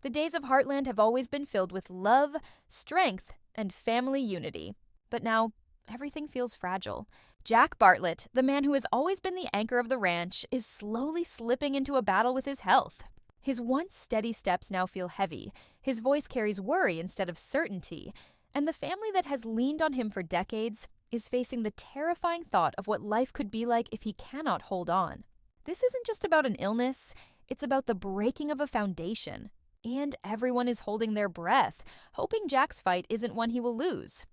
The days of Heartland have always been filled with love, strength, and family unity. But now, everything feels fragile. Jack Bartlett, the man who has always been the anchor of the ranch, is slowly slipping into a battle with his health. His once steady steps now feel heavy, his voice carries worry instead of certainty, and the family that has leaned on him for decades is facing the terrifying thought of what life could be like if he cannot hold on. This isn't just about an illness, it's about the breaking of a foundation. And everyone is holding their breath, hoping Jack's fight isn't one he will lose.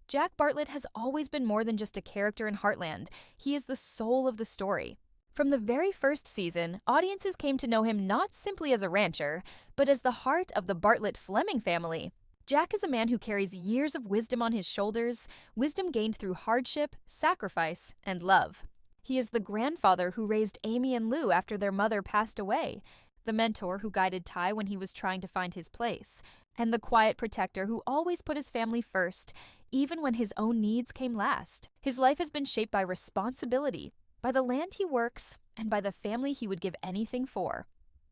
Jack Bartlett has always been more than just a character in Heartland. He is the soul of the story. From the very first season, audiences came to know him not simply as a rancher, but as the heart of the Bartlett-Fleming family. Jack is a man who carries years of wisdom on his shoulders, wisdom gained through hardship, sacrifice, and love. He is the grandfather who raised Amy and Lou after their mother passed away, the mentor who guided Ty when he was trying to find his place, and the quiet protector who always put his family first, even when his own needs came last. His life has been shaped by responsibility, by the land he works, and by the family he would give anything for.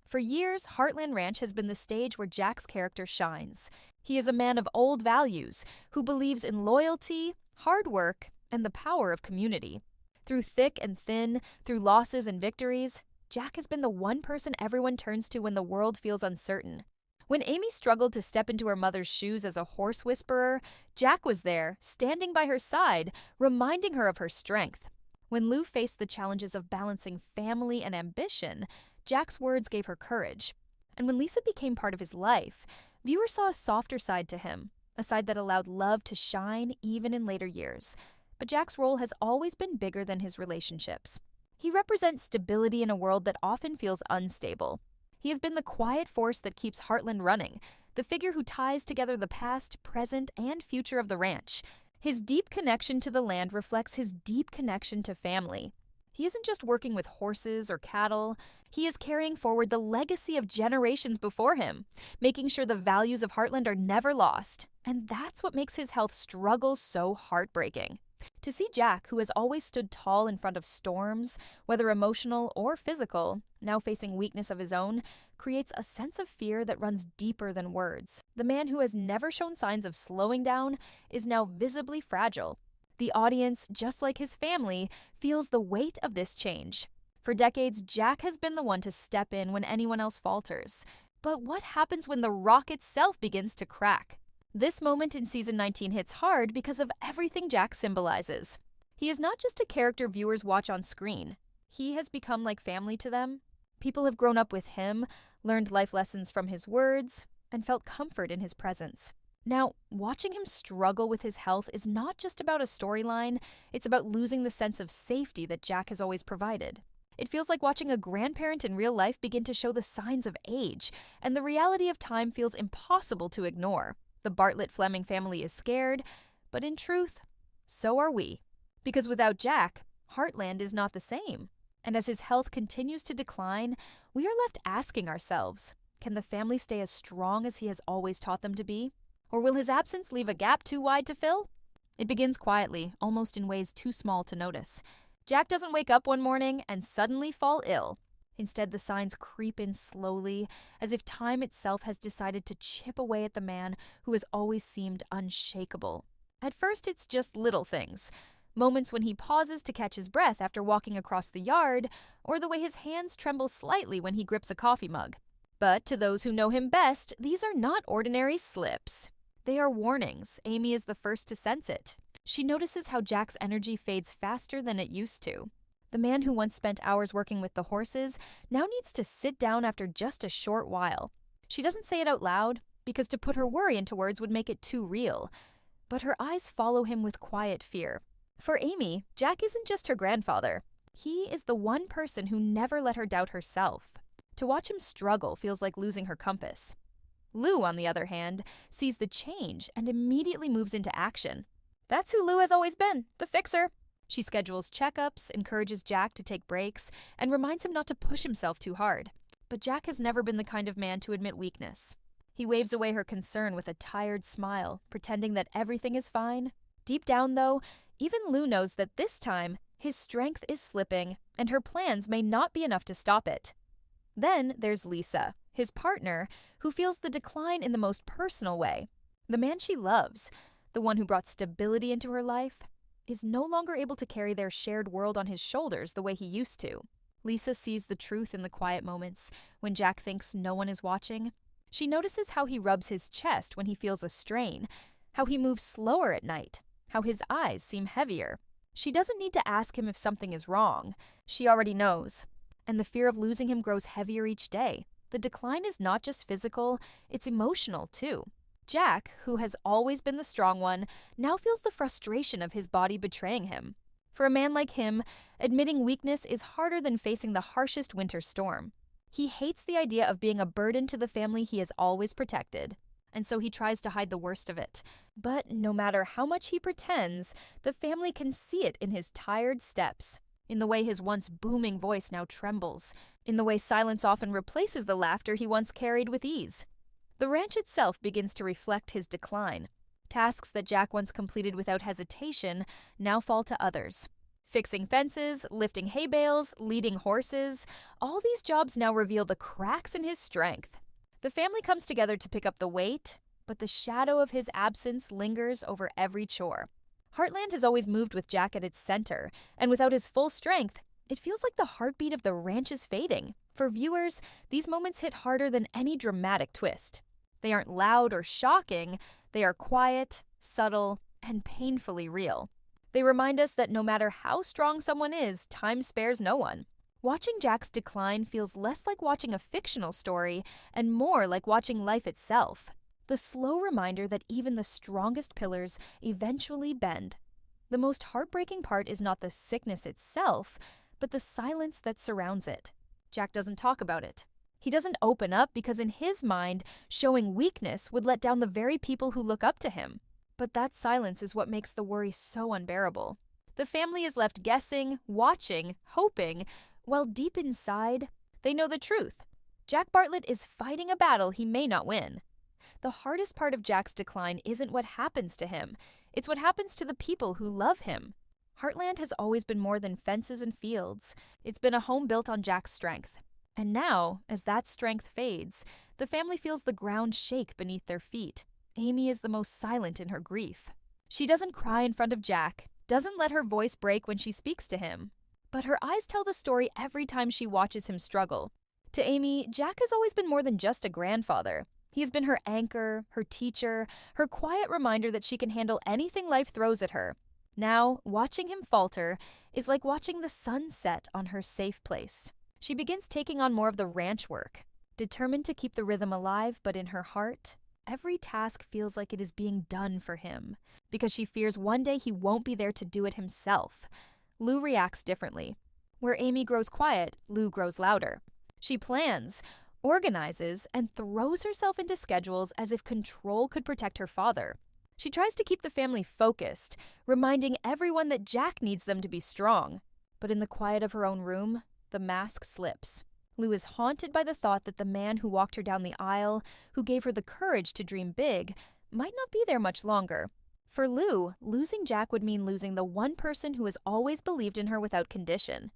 For years, Heartland Ranch has been the stage where Jack's character shines. He is a man of old values who believes in loyalty, hard work, and the power of community. Through thick and thin, through losses and victories, Jack has been the one person everyone turns to when the world feels uncertain. When Amy struggled to step into her mother's shoes as a horse whisperer, Jack was there, standing by her side, reminding her of her strength. When Lou faced the challenges of balancing family and ambition, Jack's words gave her courage. And when Lisa became part of his life, viewers saw a softer side to him, a side that allowed love to shine even in later years. But Jack's role has always been bigger than his relationships. He represents stability in a world that often feels unstable. He has been the quiet force that keeps Heartland running, the figure who ties together the past, present, and future of the ranch. His deep connection to the land reflects his deep connection to family. He isn't just working with horses or cattle, he is carrying forward the legacy of generations before him, making sure the values of Heartland are never lost. And that's what makes his health struggle so heartbreaking. To see Jack, who has always stood tall in front of storms, whether emotional or physical, now facing weakness of his own, creates a sense of fear that runs deeper than words. The man who has never shown signs of slowing down is now visibly fragile. The audience, just like his family, feels the weight of this change. For decades, Jack has been the one to step in when anyone else falters. But what happens when the rock itself begins to crack? This moment in season 19 hits hard because of everything Jack symbolizes. He is not just a character viewers watch on screen. He has become like family to them. People have grown up with him, learned life lessons from his words, and felt comfort in his presence. Now, watching him struggle with his health is not just about a storyline, it's about losing the sense of safety that Jack has always provided. It feels like watching a grandparent in real life begin to show the signs of age, and the reality of time feels impossible to ignore. The Bartlett-Fleming family is scared, but in truth, so are we. Because without Jack, Heartland is not the same. And as his health continues to decline, we are left asking ourselves, can the family stay as strong as he has always taught them to be? Or will his absence leave a gap too wide to fill? It begins quietly, almost in ways too small to notice. Jack doesn't wake up one morning and suddenly fall ill. Instead, the signs creep in slowly, as if time itself has decided to chip away at the man who has always seemed unshakable. At first, it's just little things. Moments when he pauses to catch his breath after walking across the yard, or the way his hands tremble slightly when he grips a coffee mug. But to those who know him best, these are not ordinary slips. They are warnings. Amy is the first to sense it. She notices how Jack's energy fades faster than it used to. The man who once spent hours working with the horses now needs to sit down after just a short while. She doesn't say it out loud, because to put her worry into words would make it too real. But her eyes follow him with quiet fear. For Amy, Jack isn't just her grandfather. He is the one person who never let her doubt herself. To watch him struggle feels like losing her compass. Lou, on the other hand, sees the change and immediately moves into action. That's who Lou has always been, the fixer. She schedules checkups, encourages Jack to take breaks, and reminds him not to push himself too hard. But Jack has never been the kind of man to admit weakness. He waves away her concern with a tired smile, pretending that everything is fine. Deep down, though, even Lou knows that this time, his strength is slipping, and her plans may not be enough to stop it. Then there's Lisa. his partner, who feels the decline in the most personal way. The man she loves, the one who brought stability into her life, is no longer able to carry their shared world on his shoulders the way he used to. Lisa sees the truth in the quiet moments when Jack thinks no one is watching. She notices how he rubs his chest when he feels a strain, how he moves slower at night, how his eyes seem heavier. She doesn't need to ask him if something is wrong. She already knows. And the fear of losing him grows heavier each day. The decline is not just physical, it's emotional too. Jack, who has always been the strong one, now feels the frustration of his body betraying him. For a man like him, admitting weakness is harder than facing the harshest winter storm. He hates the idea of being a burden to the family he has always protected, and so he tries to hide the worst of it. But no matter how much he pretends, the family can see it in his tired steps, in the way his once booming voice now trembles, in the way silence often replaces the laughter he once carried with ease. The ranch itself begins to reflect his decline. Tasks that Jack once completed without hesitation now fall to others. Fixing fences, lifting hay bales, leading horses, all these jobs now reveal the cracks in his strength. The family comes together to pick up the weight, but the shadow of his absence lingers over every chore. Heartland has always moved with Jack at its center, and without his full strength, it feels like the heartbeat of the ranch is fading. For viewers, these moments hit harder than any dramatic twist. They aren't loud or shocking, they are quiet, subtle, and painfully real. They remind us that no matter how strong someone is, time spares no one. Watching Jack's decline feels less like watching a fictional story and more like watching life itself. The slow reminder that even the strongest pillars eventually bend. The most heartbreaking part is not the sickness itself, but the silence that surrounds it. Jack doesn't talk about it. He doesn't open up because in his mind, showing weakness would let down the very people who look up to him. But that silence is what makes the worry so unbearable. The family is left guessing, watching, hoping, while deep inside, they know the truth. Jack Bartlett is fighting a battle he may not win. The hardest part of Jack's decline isn't what happens to him. It's what happens to the people who love him. Heartland has always been more than fences and fields. It's been a home built on Jack's strength. And now, as that strength fades, the family feels the ground shake beneath their feet. Amy is the most silent in her grief. She doesn't cry in front of Jack, doesn't let her voice break when she speaks to him. But her eyes tell the story every time she watches him struggle. To Amy, Jack has always been more than just a grandfather. He has been her anchor, her teacher, her quiet reminder that she can handle anything life throws at her. Now, watching him falter is like watching the sun set on her safe place. She begins taking on more of the ranch work, determined to keep the rhythm alive, but in her heart, every task feels like it is being done for him, because she fears one day he won't be there to do it himself. Lou reacts differently. Where Amy grows quiet, Lou grows louder. She plans, organizes, and throws herself into schedules as if control could protect her father. She tries to keep the family focused, reminding everyone that Jack needs them to be strong. But in the quiet of her own room, the mask slips. Lou is haunted by the thought that the man who walked her down the aisle, who gave her the courage to dream big, might not be there much longer. For Lou, losing Jack would mean losing the one person who has always believed in her without condition.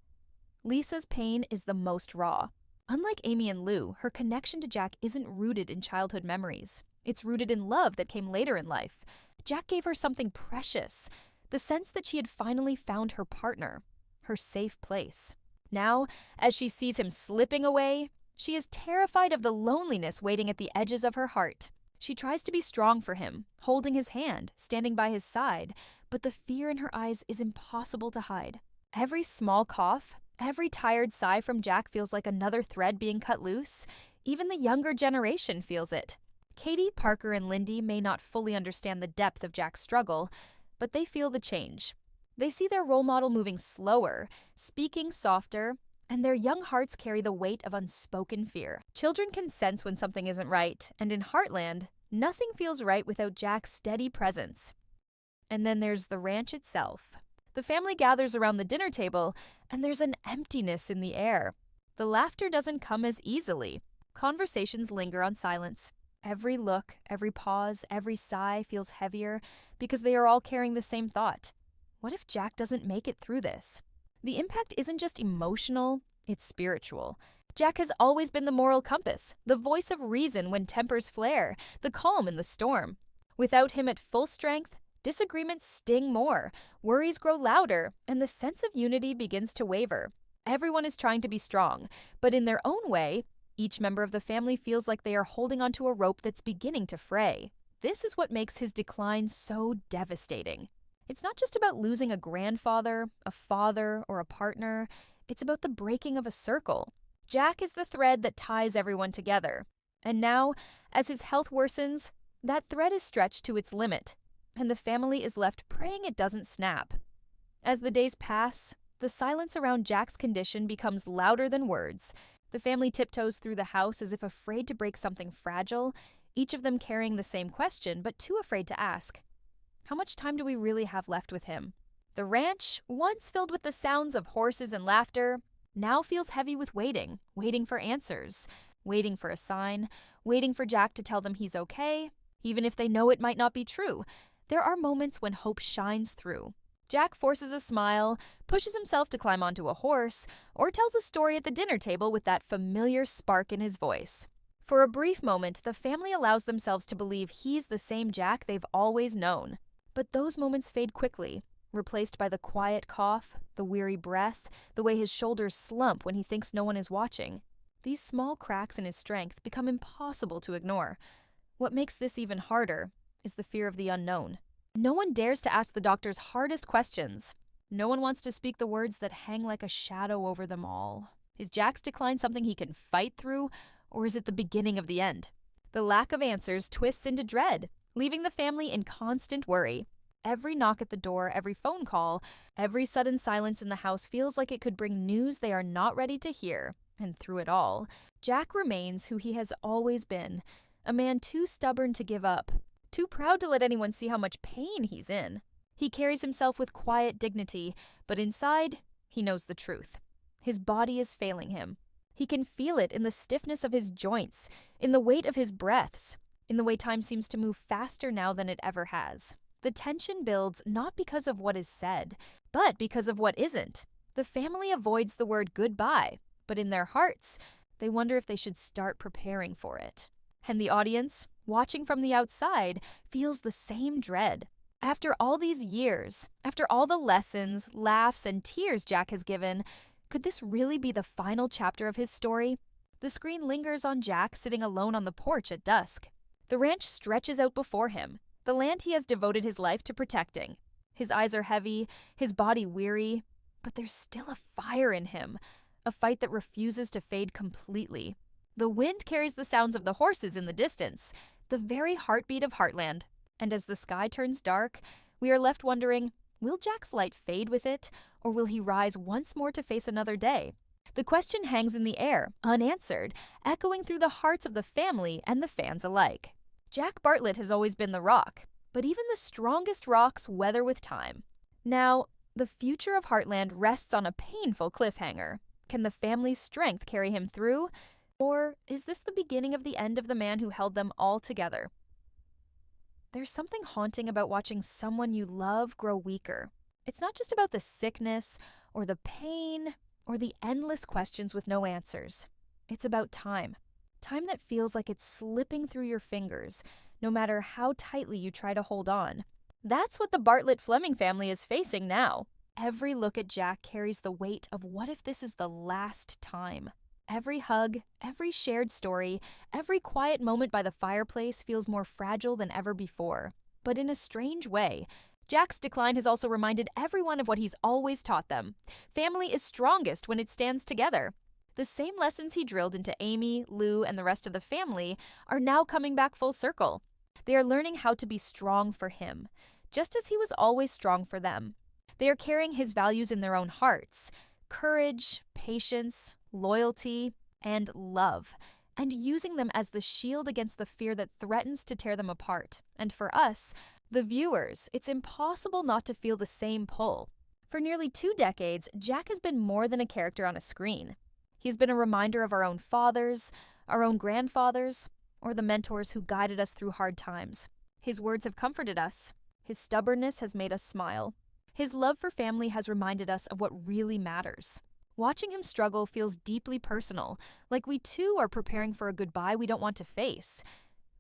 Lisa's pain is the most raw. Unlike Amy and Lou, her connection to Jack isn't rooted in childhood memories. It's rooted in love that came later in life. Jack gave her something precious, the sense that she had finally found her partner, her safe place. Now, as she sees him slipping away, she is terrified of the loneliness waiting at the edges of her heart. She tries to be strong for him, holding his hand, standing by his side, but the fear in her eyes is impossible to hide. Every small cough, every tired sigh from Jack feels like another thread being cut loose. Even the younger generation feels it. Katie, Parker, and Lindy may not fully understand the depth of Jack's struggle, but they feel the change. They see their role model moving slower, speaking softer, and their young hearts carry the weight of unspoken fear. Children can sense when something isn't right, and in Heartland, nothing feels right without Jack's steady presence. And then there's the ranch itself. The family gathers around the dinner table, and there's an emptiness in the air. The laughter doesn't come as easily. Conversations linger on silence. Every look, every pause, every sigh feels heavier because they are all carrying the same thought. What if Jack doesn't make it through this? The impact isn't just emotional, it's spiritual. Jack has always been the moral compass, the voice of reason when tempers flare, the calm in the storm. Without him at full strength, disagreements sting more, worries grow louder, and the sense of unity begins to waver. Everyone is trying to be strong, but in their own way, each member of the family feels like they are holding onto a rope that's beginning to fray. This is what makes his decline so devastating. It's not just about losing a grandfather, a father, or a partner. It's about the breaking of a circle. Jack is the thread that ties everyone together. And now, as his health worsens, that thread is stretched to its limit, and the family is left praying it doesn't snap. As the days pass, the silence around Jack's condition becomes louder than words. The family tiptoes through the house as if afraid to break something fragile, each of them carrying the same question, but too afraid to ask. How much time do we really have left with him? The ranch, once filled with the sounds of horses and laughter, now feels heavy with waiting for answers, waiting for a sign, waiting for Jack to tell them he's okay, even if they know it might not be true. There are moments when hope shines through. Jack forces a smile, pushes himself to climb onto a horse, or tells a story at the dinner table with that familiar spark in his voice. For a brief moment, the family allows themselves to believe he's the same Jack they've always known. But those moments fade quickly, replaced by the quiet cough, the weary breath, the way his shoulders slump when he thinks no one is watching. These small cracks in his strength become impossible to ignore. What makes this even harder is the fear of the unknown. No one dares to ask the doctor's hardest questions. No one wants to speak the words that hang like a shadow over them all. Is Jack's decline something he can fight through, or is it the beginning of the end? The lack of answers twists into dread, leaving the family in constant worry. Every knock at the door, every phone call, every sudden silence in the house feels like it could bring news they are not ready to hear. And through it all, Jack remains who he has always been, a man too stubborn to give up, too proud to let anyone see how much pain he's in. He carries himself with quiet dignity, but inside, he knows the truth. His body is failing him. He can feel it in the stiffness of his joints, in the weight of his breaths, in the way time seems to move faster now than it ever has. The tension builds not because of what is said, but because of what isn't. The family avoids the word goodbye, but in their hearts, they wonder if they should start preparing for it. And the audience, watching from the outside, feels the same dread. After all these years, after all the lessons, laughs, and tears Jack has given, could this really be the final chapter of his story? The screen lingers on Jack sitting alone on the porch at dusk. The ranch stretches out before him, the land he has devoted his life to protecting. His eyes are heavy, his body weary, but there's still a fire in him, a fight that refuses to fade completely. The wind carries the sounds of the horses in the distance, the very heartbeat of Heartland. And as the sky turns dark, we are left wondering, will Jack's light fade with it, or will he rise once more to face another day? The question hangs in the air, unanswered, echoing through the hearts of the family and the fans alike. Jack Bartlett has always been the rock, but even the strongest rocks weather with time. Now, the future of Heartland rests on a painful cliffhanger. Can the family's strength carry him through? Or is this the beginning of the end of the man who held them all together? There's something haunting about watching someone you love grow weaker. It's not just about the sickness, or the pain, or the endless questions with no answers. It's about time. Time that feels like it's slipping through your fingers, no matter how tightly you try to hold on. That's what the Bartlett-Fleming family is facing now. Every look at Jack carries the weight of what if this is the last time. Every hug, every shared story, every quiet moment by the fireplace feels more fragile than ever before. But in a strange way, Jack's decline has also reminded everyone of what he's always taught them. Family is strongest when it stands together. The same lessons he drilled into Amy, Lou, and the rest of the family are now coming back full circle. They are learning how to be strong for him, just as he was always strong for them. They are carrying his values in their own hearts: courage, patience, loyalty, and love, and using them as the shield against the fear that threatens to tear them apart. And for us, the viewers, it's impossible not to feel the same pull. For nearly 2 decades, Jack has been more than a character on a screen. He's been a reminder of our own fathers, our own grandfathers, or the mentors who guided us through hard times. His words have comforted us. His stubbornness has made us smile. His love for family has reminded us of what really matters. Watching him struggle feels deeply personal, like we too are preparing for a goodbye we don't want to face.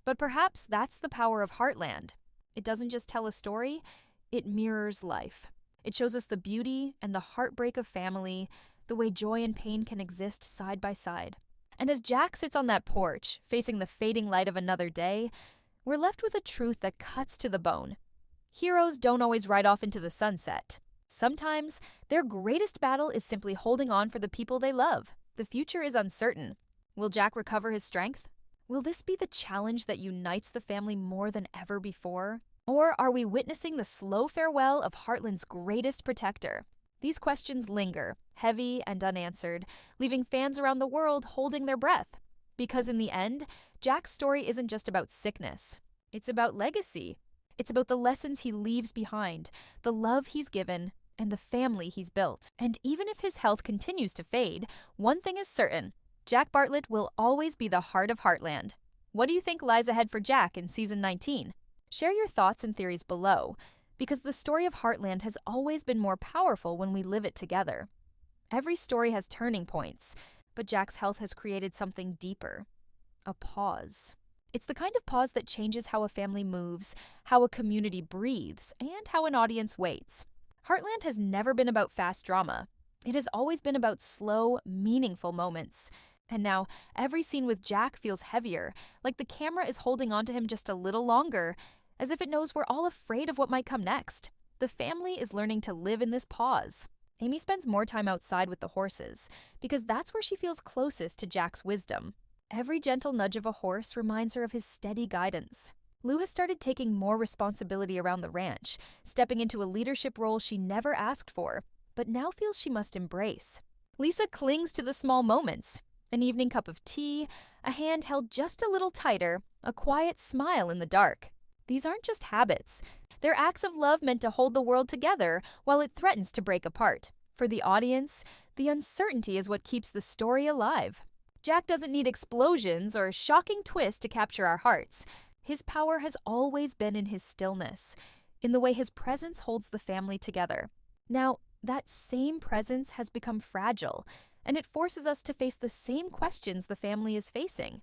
But perhaps that's the power of Heartland. It doesn't just tell a story, it mirrors life. It shows us the beauty and the heartbreak of family, the way joy and pain can exist side by side. And as Jack sits on that porch, facing the fading light of another day, we're left with a truth that cuts to the bone. Heroes don't always ride off into the sunset. Sometimes, their greatest battle is simply holding on for the people they love. The future is uncertain. Will Jack recover his strength? Will this be the challenge that unites the family more than ever before? Or are we witnessing the slow farewell of Heartland's greatest protector? These questions linger, heavy and unanswered, leaving fans around the world holding their breath. Because in the end, Jack's story isn't just about sickness. It's about legacy. It's about the lessons he leaves behind, the love he's given, and the family he's built. And even if his health continues to fade, one thing is certain: Jack Bartlett will always be the heart of Heartland. What do you think lies ahead for Jack in Season 19? Share your thoughts and theories below, because the story of Heartland has always been more powerful when we live it together. Every story has turning points, but Jack's health has created something deeper: a pause. It's the kind of pause that changes how a family moves, how a community breathes, and how an audience waits. Heartland has never been about fast drama. It has always been about slow, meaningful moments. And now, every scene with Jack feels heavier, like the camera is holding on to him just a little longer, as if it knows we're all afraid of what might come next. The family is learning to live in this pause. Amy spends more time outside with the horses, because that's where she feels closest to Jack's wisdom. Every gentle nudge of a horse reminds her of his steady guidance. Lou has started taking more responsibility around the ranch, stepping into a leadership role she never asked for, but now feels she must embrace. Lisa clings to the small moments: an evening cup of tea, a hand held just a little tighter, a quiet smile in the dark. These aren't just habits. They're acts of love meant to hold the world together while it threatens to break apart. For the audience, the uncertainty is what keeps the story alive. Jack doesn't need explosions or shocking twists to capture our hearts. His power has always been in his stillness, in the way his presence holds the family together. Now, that same presence has become fragile, and it forces us to face the same questions the family is facing.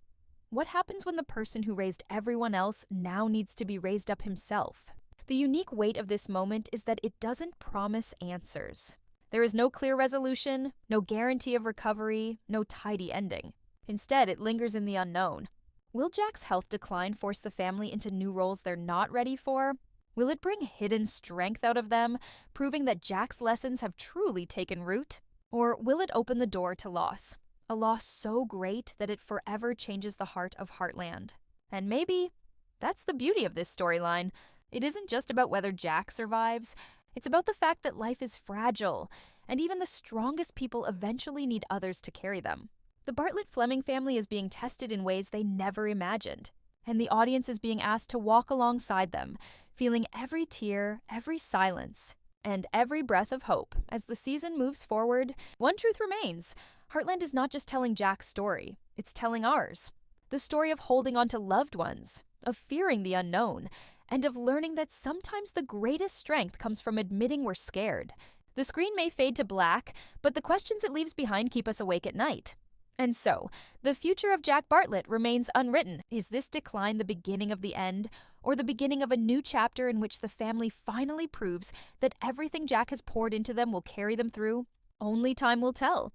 What happens when the person who raised everyone else now needs to be raised up himself? The unique weight of this moment is that it doesn't promise answers. There is no clear resolution, no guarantee of recovery, no tidy ending. Instead, it lingers in the unknown. Will Jack's health decline force the family into new roles they're not ready for? Will it bring hidden strength out of them, proving that Jack's lessons have truly taken root? Or will it open the door to loss? A loss so great that it forever changes the heart of Heartland. And maybe that's the beauty of this storyline. It isn't just about whether Jack survives. It's about the fact that life is fragile, and even the strongest people eventually need others to carry them. The Bartlett-Fleming family is being tested in ways they never imagined, and the audience is being asked to walk alongside them, feeling every tear, every silence, and every breath of hope. As the season moves forward, one truth remains: Heartland is not just telling Jack's story, it's telling ours. The story of holding on to loved ones, of fearing the unknown, and of learning that sometimes the greatest strength comes from admitting we're scared. The screen may fade to black, but the questions it leaves behind keep us awake at night. And so, the future of Jack Bartlett remains unwritten. Is this decline the beginning of the end, or the beginning of a new chapter in which the family finally proves that everything Jack has poured into them will carry them through? Only time will tell.